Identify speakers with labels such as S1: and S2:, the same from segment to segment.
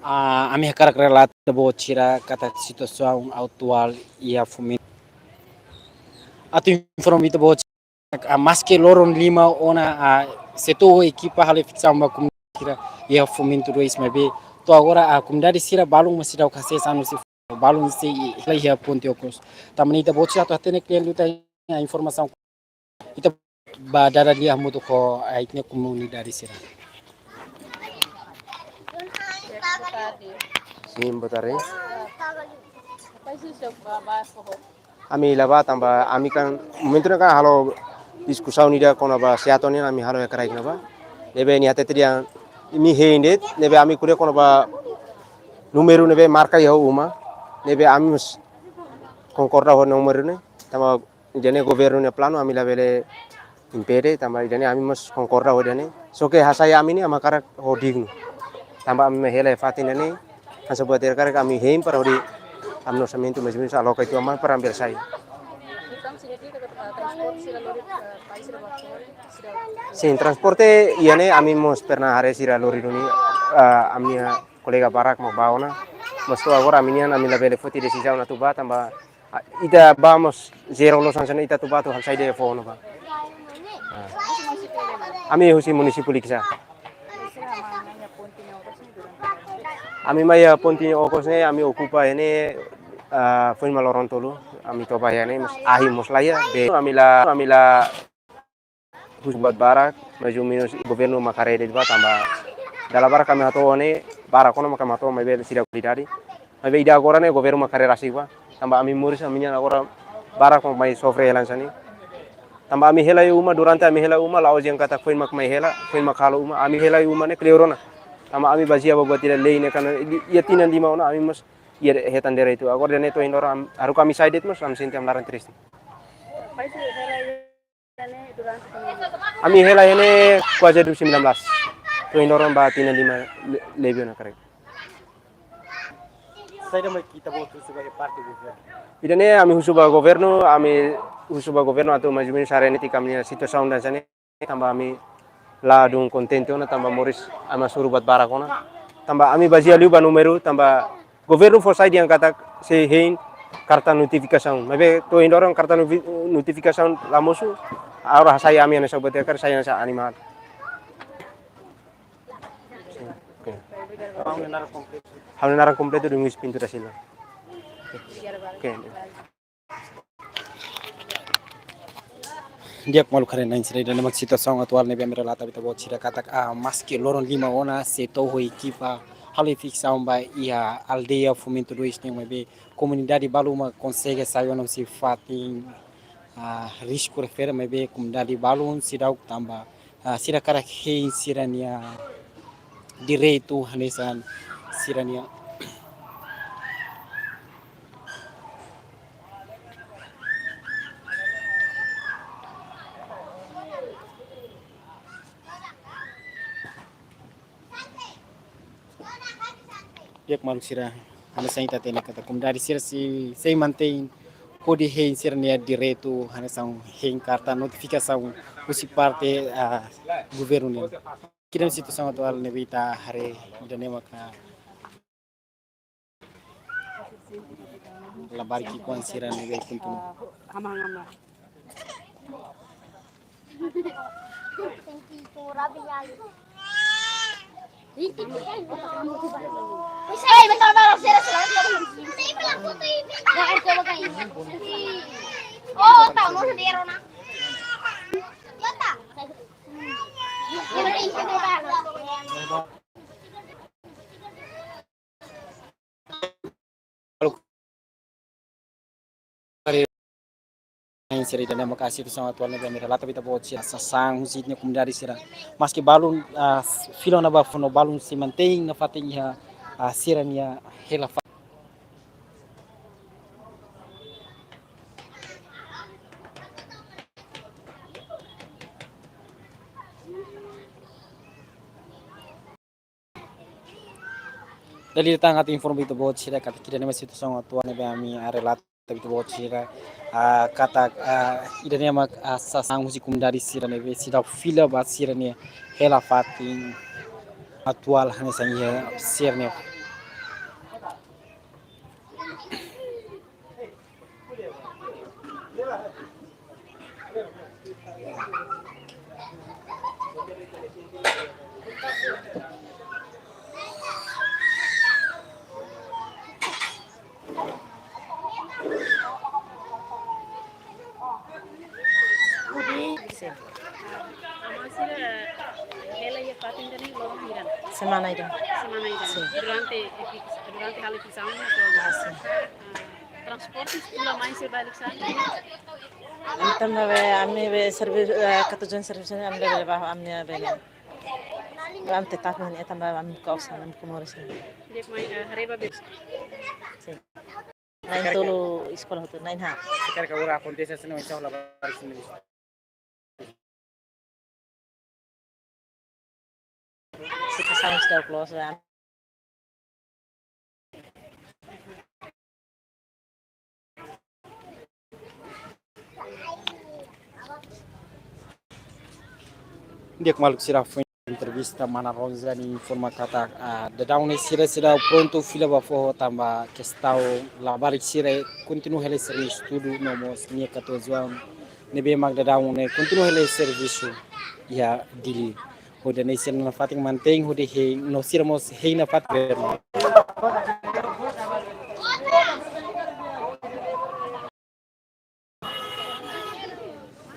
S1: A minha cara relata bo tira kata situação atual e a fome. Atu informita bo a maske loron lima ona a setor equipa hale fixar uma comunidade e a fomento do isma be. To agora a comunidade sira balung masih dah kasih sanu si balung si lagi a ponte okos. Tamanita bo tira to atene klien luta a informação. Ita ba dara dia mutu ko a itne comunidade sira.
S2: Sim, botare. Ami laba tamba ami kan momentu kan halo diskusau ni dia kona ba seaton ni ami halo ya karai ba. Nebe ni hate dia mi heindet nebe ami kure kona ba numero nebe marca ya uma nebe ami mus concorda ho numero ne tamba jene governo ne plano ami labele impede tamba jene ami mus concorda ho jene so ke hasaya ami ni amakara ho dignu tamba ami hele fatin ne kan sebuah terkar kami heim para di amno samento mas bisa aloka itu aman para ambil saya. Sim, transporte iane ami mos pernah hari sira lori doni amnia kolega barak mau bawa na mas tu agora aminia ami labele foti desi jauh na tuba tamba ida vamos zero lo sansana ita tuba tu hal sai de phone ba. Ami husi municipal iksa. Ami maya ponti okosne ami ocupa ini foi maloron tolu ami toba ya mas ahi moslaya de amila husbat barak maju minus governo makare de ba tamba dala barak kami hato ne barak kono makam hato mebe sida kulidadi mebe ida agora ne governo makare rasi ba tamba ami muris aminya agora barak mo mai sofre helansani tamba ami hela uma durante ami hela uma lao jeng kata foi mak mai hela foi mak halo uma ami hela uma ne kleurona tamba ami bazia bawa tidak lei ne kan ia tinan di mana ami mas ia hetan dere itu agora dene to indora haru kami side mas am sinti am laran tristi ami hela ini kuaja 2019 to indora ba tinan lima lebih na kare
S1: Sai da kita bo sebagai parti governo.
S2: idane ami husuba governo ami husuba governo atau majumin sarene tikamnya situação dan sane tamba ami la dung contento na tamba moris ama surubat barakona tamba ami bazia liu ba numero tamba governo for sai yang kata se hein karta notificação mabe to indorong karta notificação lamosu aura saya ami ana sobat kar saya sa animal hal narang kompleto dung pintu dasila okay.
S1: Dia malu karen nain sira dalam situação atual ne bemera lata bita bo tira kata maske loron lima ona se to ho equipa hali fixação ba ia aldeia fomento do este be comunidade baluma consegue sair não se fatin risco refere be comunidade balum sira tamba sira cara que sirania direito hanesan sirania Dia malu sira hana sai tatene kata comunidade sira si sei mantém pode reinserir direito hana são reencarta notificação usi parte governo kira situação atual ne bita hare dane maka labar ki kon sira ne be kuntu
S3: Ama-ama. Ay, betul baru sila oh, tahu no sendiri na. Yata.
S1: Yang sira dane maka situação atual ne be lata bita bo sia sasang husitnya comunidade sira mas que balun filo na ba fono balun se mantém na fatinha sira nia hela Dali datang at inform itu buat sila kata kira nama situação atual ne ami arelata itu buat sila kata ida nema sasang musik dari sira ne be sida fila bat sira ne hela fatin atual hanya sanya sir ne
S4: semana ida.
S5: Semana ida.
S4: Sim.
S5: Durante a eleição, atau
S4: Sim.
S5: transporte pula mais balik sana.
S4: Antam na amni be service katujuan service amni be bah amni be ne. Am tetap man etam ba amni kausan amni kumores.
S5: Dia mai hareba bes.
S4: Sim. Nain tolu sekolah tu nain ha.
S1: Sekarang kau ura kontesasi no insya Allah baris ini.
S4: Kita sama sudah close ya.
S1: Dia kemalu sirah foi entrevista mana Ronzani informa kata da daun sira pronto fila ba fo tamba questão labar sira continua hele serviço tudo no mos minha kato zuan ne be mag da daun ne continua hele serviço ya dili hoda ne sira na fating manteng hoda he no sira mos he na fat ver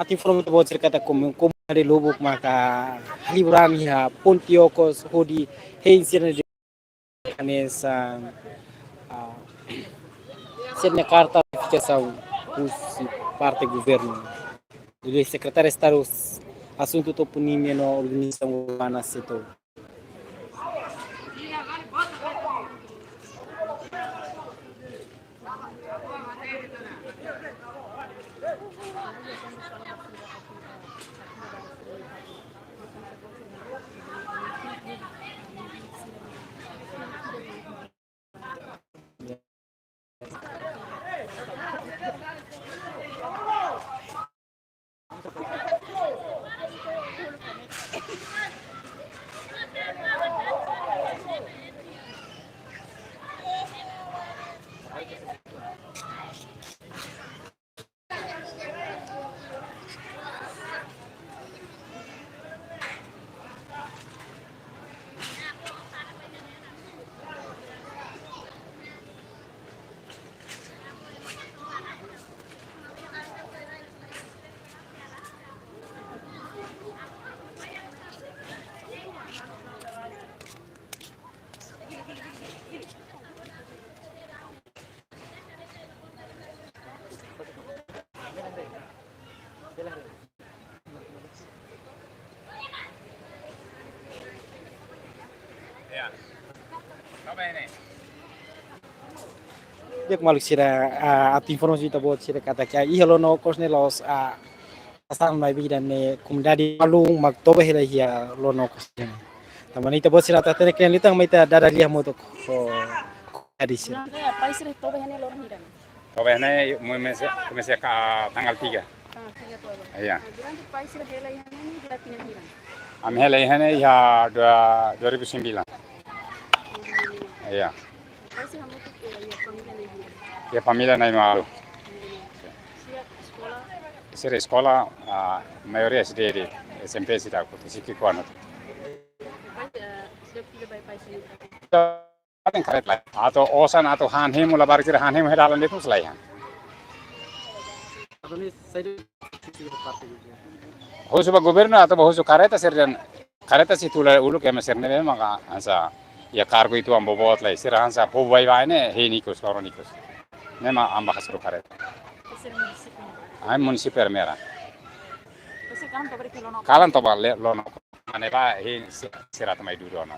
S1: ati informa to bocir kata kom ada lubuk maka liburan ya Pontiocos hodi hein sira nessa ser na carta de fixação dos parte do governo do secretário de Estado assunto toponímia na organização urbana setor. Dia kemalu sira ati informasi kita buat sira kata kia ihalo no kosne los asal mai bidan ne kumdadi malu mag tobe hela hia lo no kosne tamani kita buat sira tata ne kren litang mai ta dada liah mo to ko adi sira
S5: Ya, paisir tobe hene lor hidan.
S6: Tobe ini comecei a tanggal 3.
S5: Tiga tobe.
S6: Iya.
S5: Durante paisir hela hene dia pindah hidan.
S6: Kami helai ini ya 2009. Iya.
S5: Paisir hamu tu ya família ne hidan.
S6: Ya família naik malu.
S5: Siap sekolah.
S6: Sira sekolah maioria SD di SMP sih aku siki kuanut.
S5: Siap pilih baik paisir.
S6: Paling karet lah. Atau osan atau hanhem mula baru kira hanhem hedalan itu selain.
S1: Adoni saya parte
S6: Husu ba governo atau husu kareta sirjan kareta si tula ulu kayak mesir nebe maka ansa ya kargo itu ambo bot lah sir ansa po bai bai ne henikus loronikus. Nema amba kasuru kareta.
S5: Paisir municipal.
S6: Ay municipal mera.
S5: Paisir kan tobe kilo no.
S6: Kalan to ba le lono mane ba he sirat mai dulu no.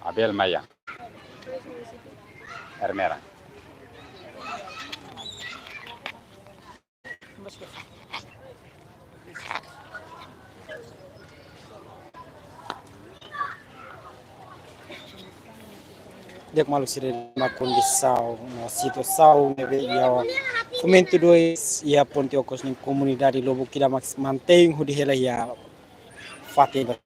S6: Abel Maya. Hermera.
S1: dia kemalu sira na condição na situação ne be ia fomento dois ia Pontiocos ni comunidade lobo kira max mantém hodi hela ia fateba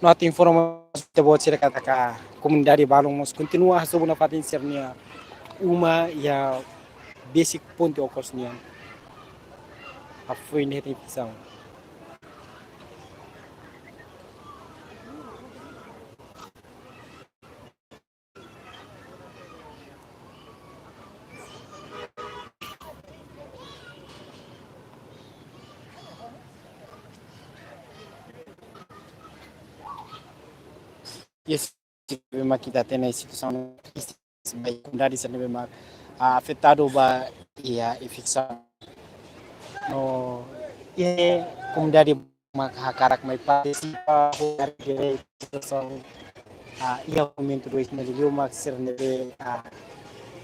S1: Nós informasi te buat sira kata ka comunidade balong mos continua sobre na fatin sernia uma ya basic Pontiocos ni a foi ne repetição memang kita tem situação baik comunidade sendo memang afetado ba ia infecção no e comunidade hakarak may participa dari situação ia momento do isso nele uma ser nele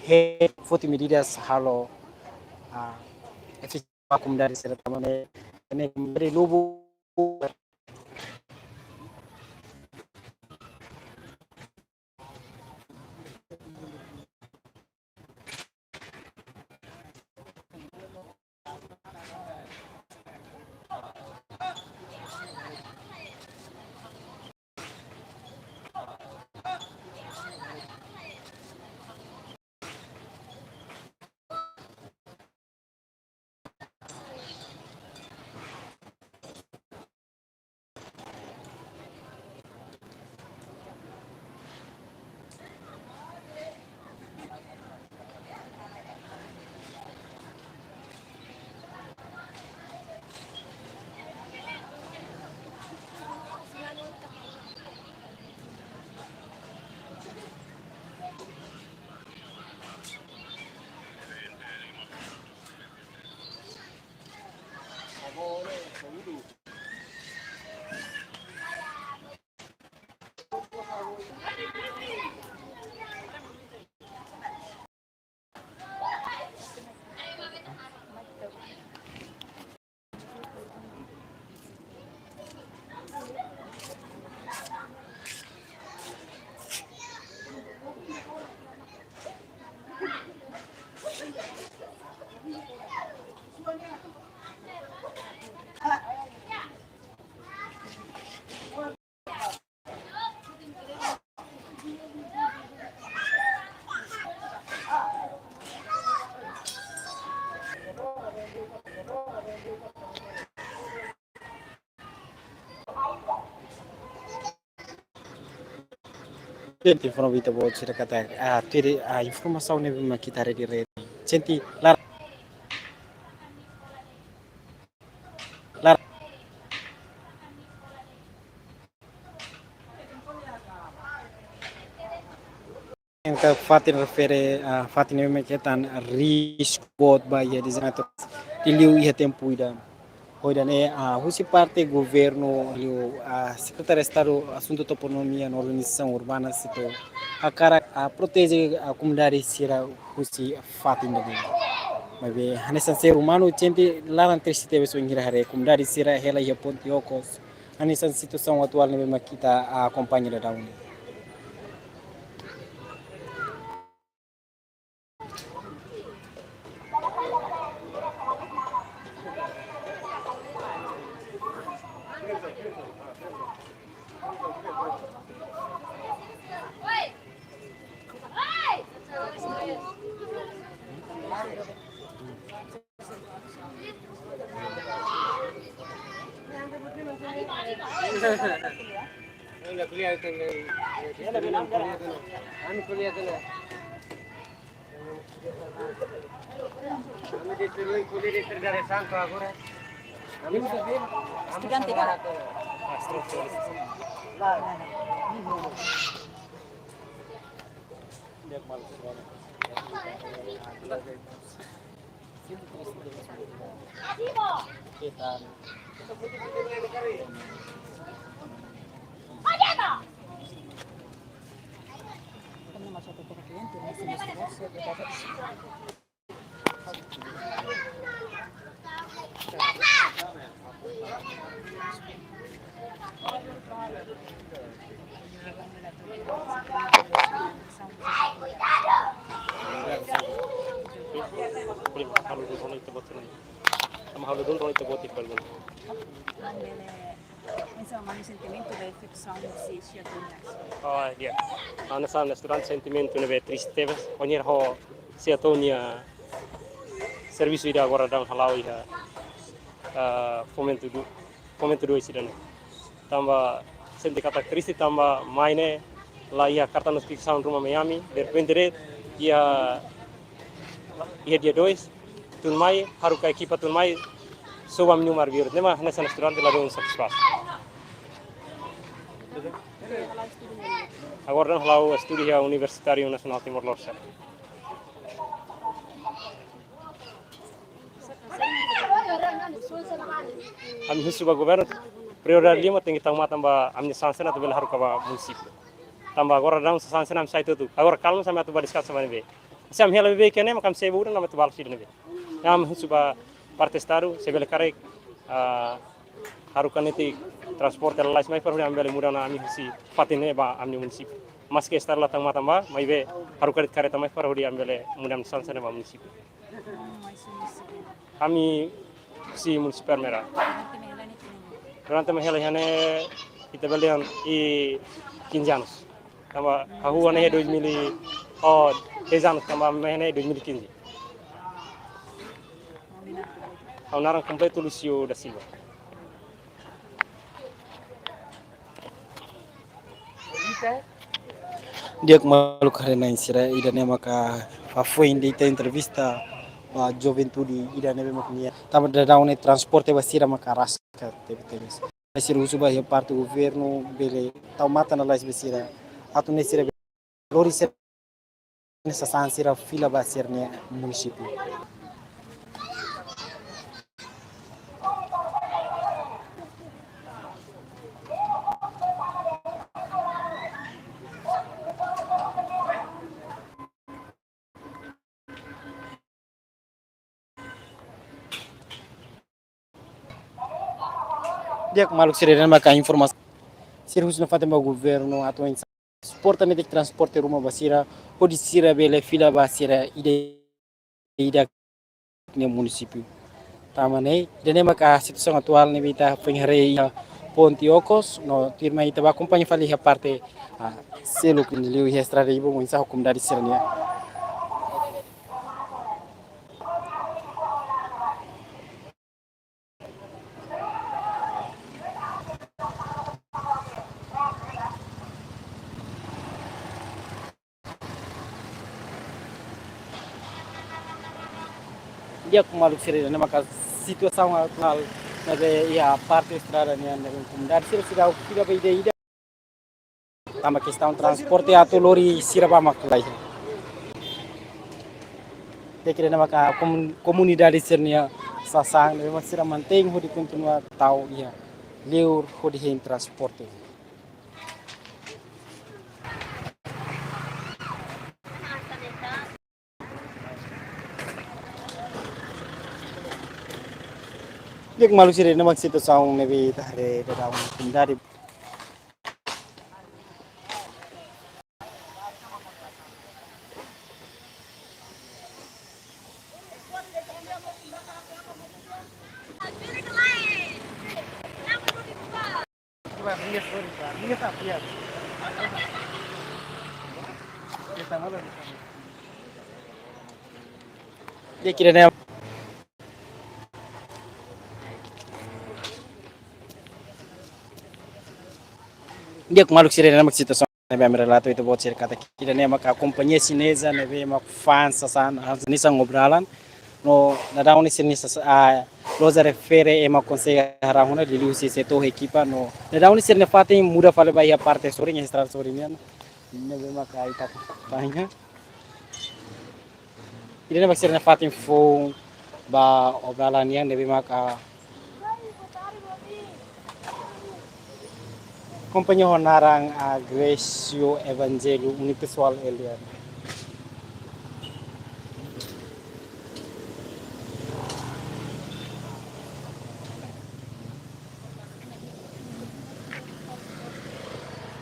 S1: he foto medidas halo efektif comunidade ser também ne dari lubu Gente, foram vita boa de kata ter a informação ne memang kita ada di rede. Gente, lar yang ke Fatin refere Fatin memang kita risco bot bahia di sana diliu ia tempo ida. Hoidan husi parte governo liu secretário de estado assunto toponomia na organização urbana situ akara protege a comunidade sira husi Fatin da mas be hanesan ser humano gente laran tersi teve so ingira hare comunidade sira hela ia pontiocos hanesan situação atual memang kita acompanha da daun.
S5: Estudiante kan? Insomma, un sentimento di affezione si
S7: Oh dia. Ana sana restaurant sentimento nebe tristeza. Onyer ho siatonia serviço ida agora dang halau iha fomento do isidana. Tamba senti kata triste tamba maine la ia carta notificação rumah Miami berpendere ia dia dois tun mai haruka equipa tun mai soam numar vir. Nema nessa restaurante lá do satisfação. agora não lá o estúdio Universitário Nacional Timor-Leste. Kami husu ba governo prioridade lima tem que tomar tambah amni sansen atau bela haru kaba município. Tambah agora dão sansen am sai tudo. Agora kalmo sama tu badiskat sama nebe. Sam hela bebe kene makam sebu na tu bal sir nebe. Am husu ba parte estado sebele karek haru kaneti transporte la mais para am bela muda na ami husi fatine ba amni município. Mas que estar lá tambah mai be haru karet kare tamai para am bela muda sansen ba município. Kami si municipal merah. Durante mahela hane kita belian 15 anos. Tamba kahu ane 2000 10 anos tamba mahene 2015. Kau narang completo Lucio da Silva.
S1: Dia malu karena insira ida ne maka foi ita entrevista a juventude ida ne maknia tama da daune transporte basira maka rasca teve tenis basira usuba ya parte governo bele tau mata na lais basira atu ne sira lori ser nessa sansira fila basir ne município. Dia malu sirene maka informasi sirus na fatima governo atau suporta ne de transporte rumah basira pode sira bele fila basira ida ne município tamane dene maka situação atual ne bita penghare ponti okos no tirma ita ba companhia fali a parte selo que liu estrada ibo mo insa hukum dari sirania. Dia malu sirene maka situação atual na a parte estrada ne anda hukum dari sira sira figa ba ida tama questão transporte atau lori sira ba maklai tekere maka comunidade sirnia sasang ne sira manteng hodi continua tau ia leur hodi hen transporte. Dia malu sirene mak situação ne be tare da comunidade. Dia kira ne dia malu sirene mak situação ne be relato itu buat kata kira ne mak companhia chinesa ne be mak fans sana nisa ngobralan no na daun ni sini loza refere ema consegue harahuna de lusi setor equipa no na daun ni sirne fatem muda fale ba ia parte sorinha extra sorinha ne be mak ai tak banha ide ne mak sirne fatem fo ba obralan yang ne be mak companhia honarang Agresio Evangelho Unipessoal Elian.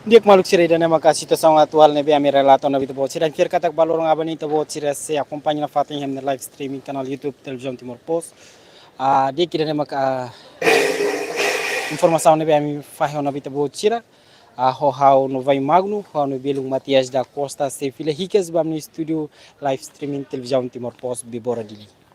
S1: Dia malu sira dan maka situação atual ne be ami relato na bito sira kir katak balorong abani to bot sira se acompanha na fatin hem live streaming canal YouTube Televisão Timor Post. Dia kira ne maka informação ne be ami fahi na bito bot sira ho hau no vai magno ho no belung Matias da Costa se fila hikas bam no studio live streaming Televisão Timor Post bibora dili.